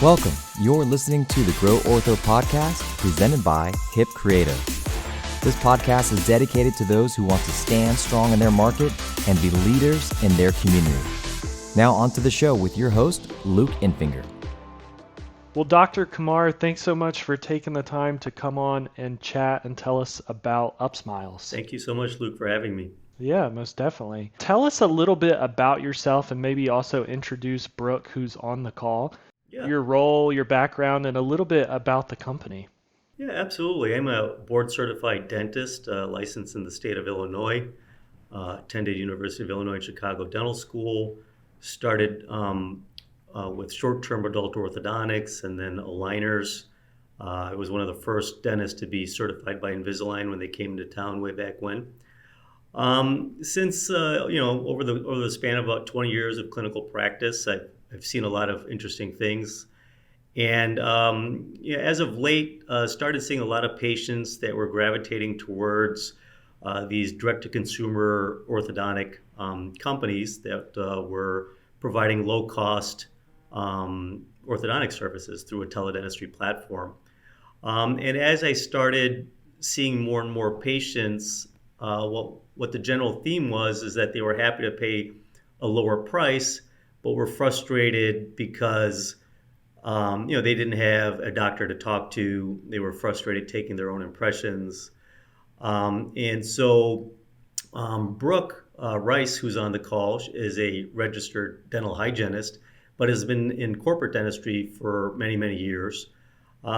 Welcome. You're listening to the GrowOrtho podcast presented by Hip Creative. This podcast is dedicated to those who want to stand strong in their market and be leaders in their community. Now on to the show with your host, Luke Infinger. Well, Dr. Kumar, thanks so much for taking the time to come on and chat and tell us about UpSmiles. Thank you so much, Luke, for having me. Yeah, most definitely. Tell us a little bit about yourself and maybe also introduce Brooke, who's on the call, your role, your background, and a little bit about the company. Yeah, absolutely. I'm a board-certified dentist, licensed in the state of Illinois, attended University of Illinois Chicago Dental School, started with short-term adult orthodontics and then aligners. I was one of the first dentists to be certified by Invisalign when they came into town way back when. Since over the span of about 20 years of clinical practice, I've seen a lot of interesting things, and as of late, started seeing a lot of patients that were gravitating towards these direct-to-consumer orthodontic companies that were providing low-cost orthodontic services through a teledentistry platform. And as I started seeing more and more patients, what the general theme is that they were happy to pay a lower price, but were frustrated because they didn't have a doctor to talk to. They were frustrated taking their own impressions. And so Brooke Rice, who's on the call, is a registered dental hygienist, but has been in corporate dentistry for many, many years.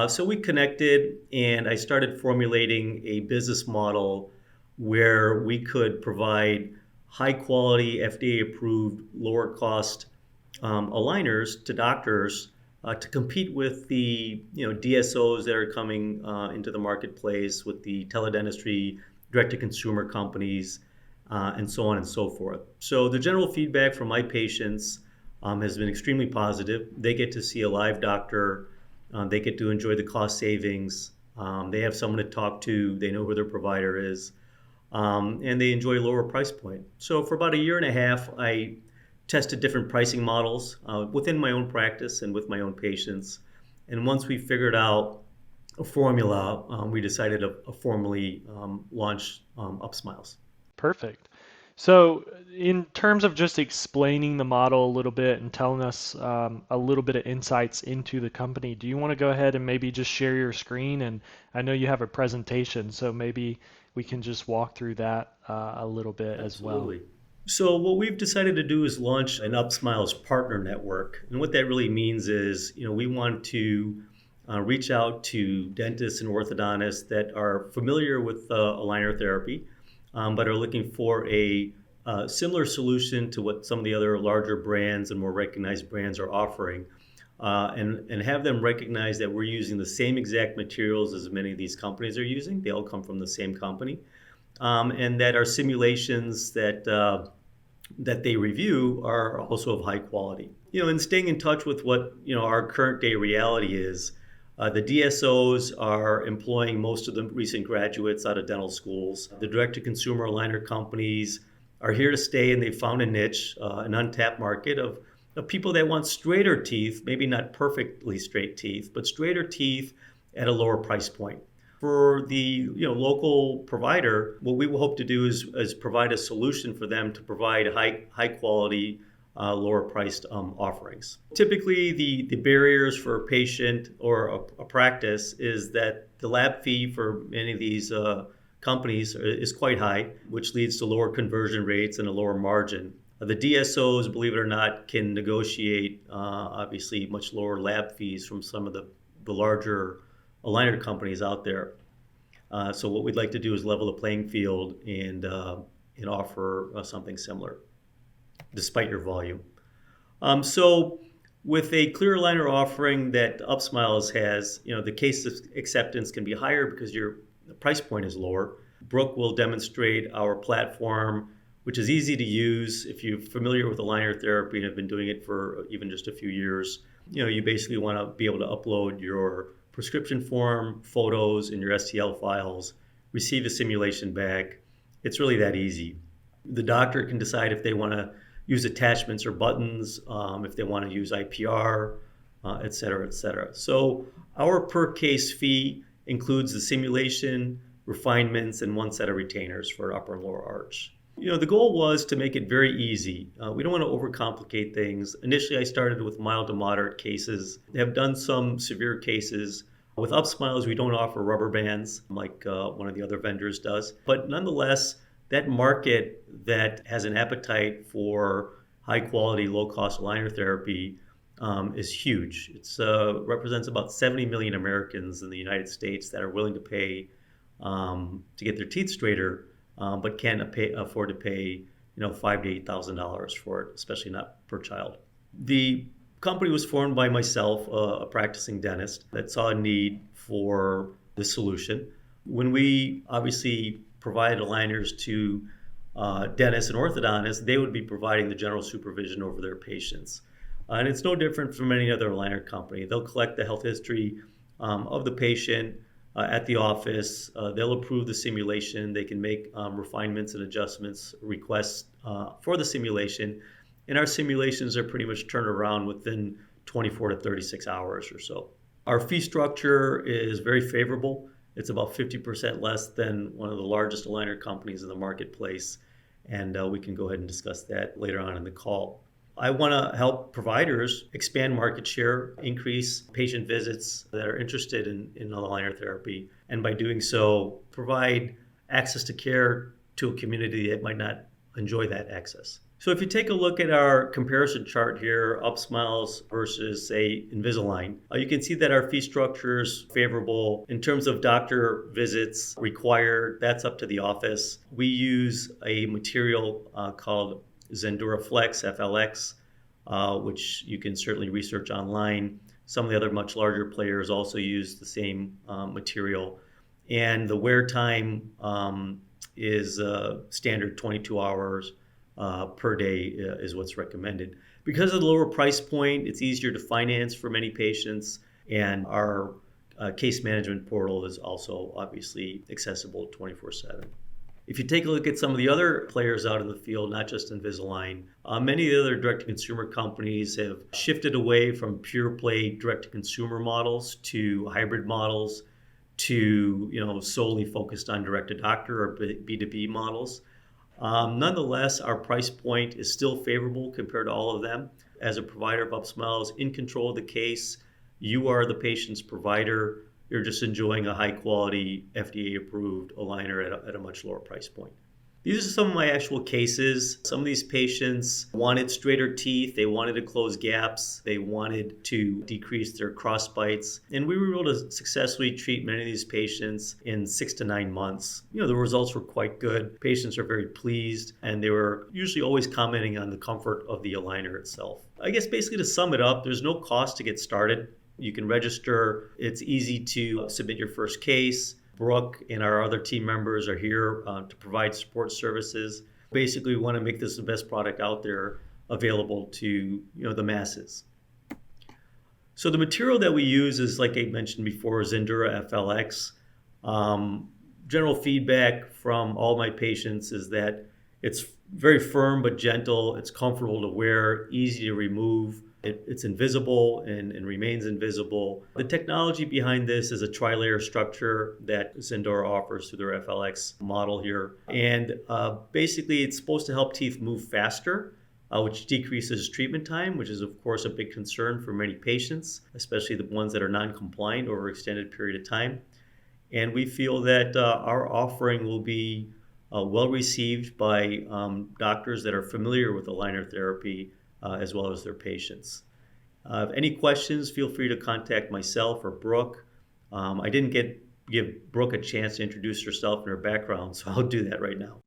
So we connected, and I started formulating a business model where we could provide high quality, FDA approved, lower cost aligners to doctors to compete with the DSOs that are coming into the marketplace, with the teledentistry, direct-to-consumer companies, and so on and so forth. So the general feedback from my patients has been extremely positive. They get to see a live doctor. They get to enjoy the cost savings. They have someone to talk to. They know who their provider is. And they enjoy a lower price point. So for about a year and a half, I tested different pricing models within my own practice and with my own patients. And once we figured out a formula, we decided to formally launch UpSmiles. Perfect. So in terms of just explaining the model a little bit and telling us a little bit of insights into the company, do you want to go ahead and maybe just share your screen? And I know you have a presentation, so maybe we can just walk through that a little bit as well. Absolutely. So what we've decided to do is launch an UpSmiles partner network. And what that really means is, we want to reach out to dentists and orthodontists that are familiar with aligner therapy, but are looking for a similar solution to what some of the other larger brands and more recognized brands are offering, and have them recognize that we're using the same exact materials as many of these companies are using. They all come from the same company, and that our simulations that they review are also of high quality. And staying in touch with what our current day reality is. The DSOs are employing most of the recent graduates out of dental schools. The direct-to-consumer aligner companies are here to stay, and they found a niche, an untapped market of people that want straighter teeth, maybe not perfectly straight teeth, but straighter teeth at a lower price point. For the local provider, what we will hope to do is provide a solution for them to provide high quality, lower priced offerings. Typically, the barriers for a patient or a practice is that the lab fee for many of these companies is quite high, which leads to lower conversion rates and a lower margin. The DSOs, believe it or not, can negotiate obviously much lower lab fees from some of the larger aligner companies out there. So what we'd like to do is level the playing field and offer something similar, despite your volume. So with a clear aligner offering that UpSmiles has, the case acceptance can be higher because the price point is lower. Brooke will demonstrate our platform, which is easy to use. If you're familiar with aligner therapy and have been doing it for even just a few years, you basically want to be able to upload your prescription form, photos, and your STL files, receive a simulation back. It's really that easy. The doctor can decide if they want to use attachments or buttons, if they want to use IPR, et cetera, et cetera. So our per case fee includes the simulation, refinements, and one set of retainers for upper and lower arch. The goal was to make it very easy. We don't want to overcomplicate things. Initially, I started with mild to moderate cases. They have done some severe cases. With UpSmiles, we don't offer rubber bands like one of the other vendors does. But nonetheless, that market that has an appetite for high quality, low cost aligner therapy is huge. It represents about 70 million Americans in the United States that are willing to pay to get their teeth straighter, but can't afford to pay $5,000 to $8,000 for it, especially not per child. The company was formed by myself, a practicing dentist that saw a need for the solution. When we obviously provided aligners to dentists and orthodontists, they would be providing the general supervision over their patients. And it's no different from any other aligner company. They'll collect the health history of the patient at the office. They'll approve the simulation. They can make refinements and adjustments, requests for the simulation. And our simulations are pretty much turned around within 24 to 36 hours or so. Our fee structure is very favorable. It's about 50% less than one of the largest aligner companies in the marketplace. And we can go ahead and discuss that later on in the call. I want to help providers expand market share, increase patient visits that are interested in aligner therapy, and by doing so, provide access to care to a community that might not enjoy that access. So if you take a look at our comparison chart here, UpSmiles versus, say, Invisalign, you can see that our fee structure is favorable. In terms of doctor visits required, that's up to the office. We use a material called Zendura Flex, FLX, which you can certainly research online. Some of the other much larger players also use the same material. And the wear time is standard 22 hours per day is what's recommended. Because of the lower price point, it's easier to finance for many patients. And our case management portal is also obviously accessible 24/7. If you take a look at some of the other players out in the field, not just Invisalign, many of the other direct-to-consumer companies have shifted away from pure play direct-to-consumer models to hybrid models to solely focused on direct-to-doctor or B2B models. Nonetheless, our price point is still favorable compared to all of them. As a provider of UpSmiles, in control of the case, you are the patient's provider. You're just enjoying a high-quality, FDA-approved aligner at a much lower price point. These are some of my actual cases. Some of these patients wanted straighter teeth. They wanted to close gaps. They wanted to decrease their cross bites. And we were able to successfully treat many of these patients in 6 to 9 months. The results were quite good. Patients are very pleased, and they were usually always commenting on the comfort of the aligner itself. I guess basically to sum it up, there's no cost to get started. You can register. It's easy to submit your first case. Brooke and our other team members are here to provide support services. Basically, we want to make this the best product out there available to the masses. So the material that we use is, like I mentioned before, Zendura FLX. General feedback from all my patients is that it's very firm but gentle. It's comfortable to wear, easy to remove. It's invisible and remains invisible. The technology behind this is a tri-layer structure that Zendura offers through their FLX model here. And basically, it's supposed to help teeth move faster, which decreases treatment time, which is, of course, a big concern for many patients, especially the ones that are non-compliant over an extended period of time. And we feel that our offering will be well received by doctors that are familiar with aligner therapy as well as their patients. Any questions, feel free to contact myself or Brooke. I didn't give Brooke a chance to introduce herself and her background, so I'll do that right now.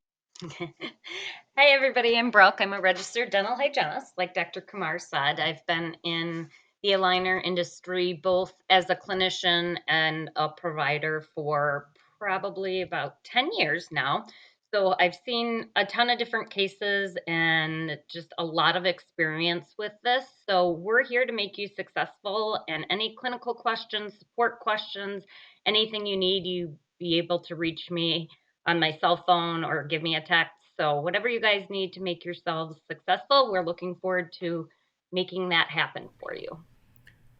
Hi, everybody. I'm Brooke. I'm a registered dental hygienist. Like Dr. Kumar said, I've been in the aligner industry both as a clinician and a provider for probably about 10 years now. So I've seen a ton of different cases and just a lot of experience with this. So we're here to make you successful, and any clinical questions, support questions, anything you need, you be able to reach me on my cell phone or give me a text. So whatever you guys need to make yourselves successful, we're looking forward to making that happen for you.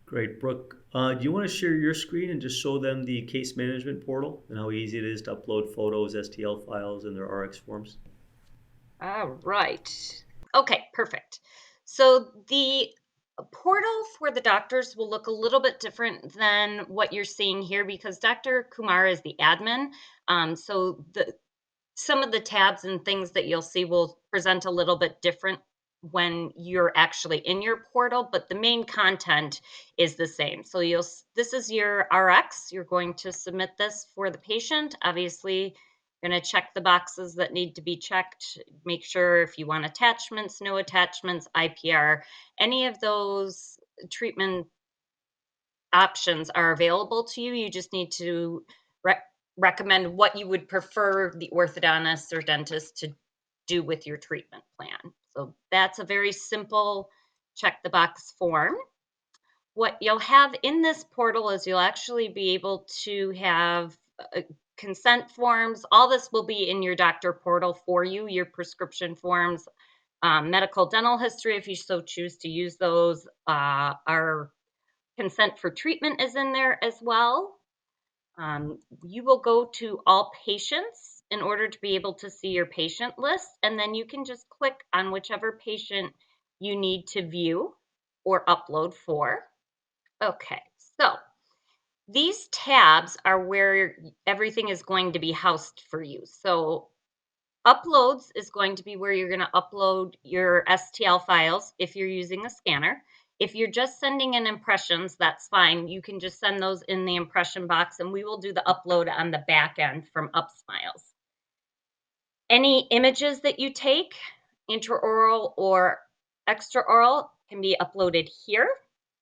Great. Brooke, do you want to share your screen and just show them the case management portal and how easy it is to upload photos, STL files, and their RX forms? All right. Okay, perfect. So the portal for the doctors will look a little bit different than what you're seeing here because Dr. Kumar is the admin. So some of the tabs and things that you'll see will present a little bit different when you're actually in your portal, but the main content is the same. So this is your RX. You're going to submit this for the patient. Obviously, you're going to check the boxes that need to be checked. Make sure if you want attachments, no attachments, IPR, any of those treatment options are available to you. You just need to recommend what you would prefer the orthodontist or dentist to do with your treatment plan. So that's a very simple check the box form. What you'll have in this portal is you'll actually be able to have consent forms. All this will be in your doctor portal for you, your prescription forms, medical dental history, if you so choose to use those. Our consent for treatment is in there as well. You will go to all patients in order to be able to see your patient list, and then you can just click on whichever patient you need to view or upload for. Okay, so these tabs are where everything is going to be housed for you. So uploads is going to be where you're going to upload your STL files if you're using a scanner. If you're just sending in impressions, that's fine. You can just send those in the impression box and we will do the upload on the back end from UpSmiles. Any images that you take, intraoral or extraoral, can be uploaded here.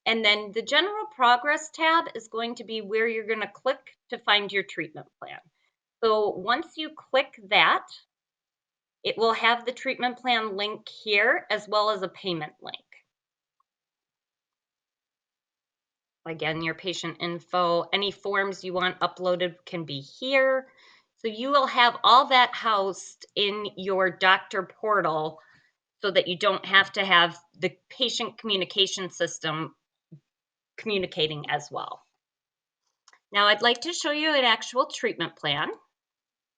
And then the general progress tab is going to be where you're going to click to find your treatment plan. So once you click that, it will have the treatment plan link here as well as a payment link. Again, your patient info, any forms you want uploaded can be here. So you will have all that housed in your doctor portal so that you don't have to have the patient communication system communicating as well. Now I'd like to show you an actual treatment plan.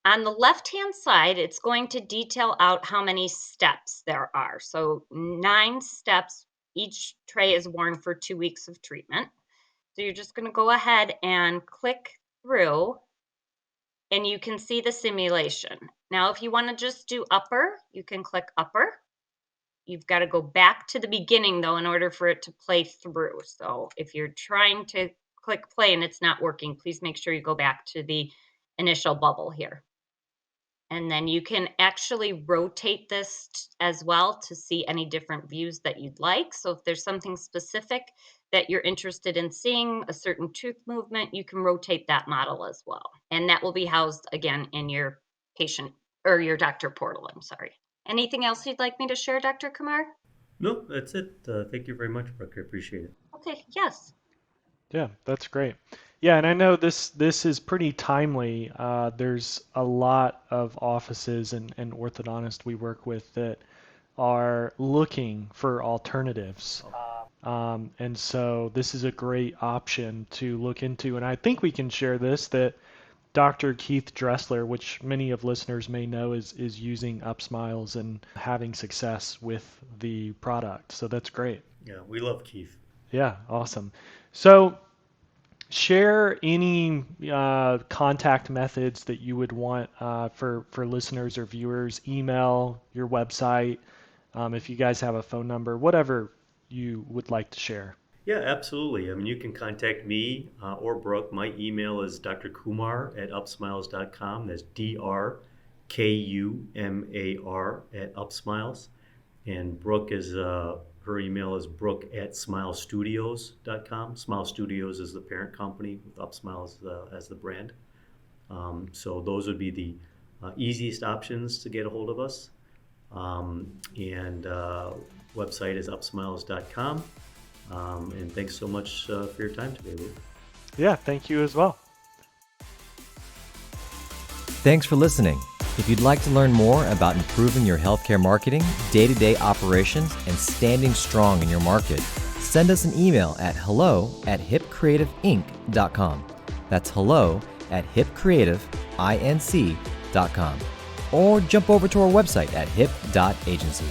On the left-hand side, it's going to detail out how many steps there are. So 9 steps, each tray is worn for 2 weeks of treatment. So you're just going to go ahead and click through and you can see the simulation. Now, if you want to just do upper, you can click upper. You've got to go back to the beginning though in order for it to play through. So if you're trying to click play and it's not working, please make sure you go back to the initial bubble here. And then you can actually rotate this as well to see any different views that you'd like. So if there's something specific that you're interested in seeing, a certain tooth movement, you can rotate that model as well. And that will be housed again in your patient or your doctor portal, I'm sorry. Anything else you'd like me to share, Dr. Kumar? No, that's it. Thank you very much, Brooke. I appreciate it. Okay, yes. Yeah, that's great. Yeah, and I know this is pretty timely. There's a lot of offices and orthodontists we work with that are looking for alternatives. And so this is a great option to look into. And I think we can share this, that Dr. Keith Dressler, which many of listeners may know, is using UpSmiles and having success with the product. So that's great. Yeah, we love Keith. Yeah, awesome. So share any contact methods that you would want for listeners or viewers, email, your website, if you guys have a phone number, whatever you would like to share. Yeah, absolutely. I mean, you can contact me or Brooke. My email is drkumar@upsmiles.com. That's DRKUMAR @upsmiles. And Brooke is, her email is brooke@smilestudios.com. Smile Studios is the parent company with UpSmiles as the brand. So those would be the easiest options to get a hold of us. And website is upsmiles.com. And thanks so much for your time today, Lou. Yeah, thank you as well. Thanks for listening. If you'd like to learn more about improving your healthcare marketing, day-to-day operations, and standing strong in your market, send us an email at hello@hipcreativeinc.com. That's hello@hipcreativeinc.com. Or jump over to our website at hip.agency.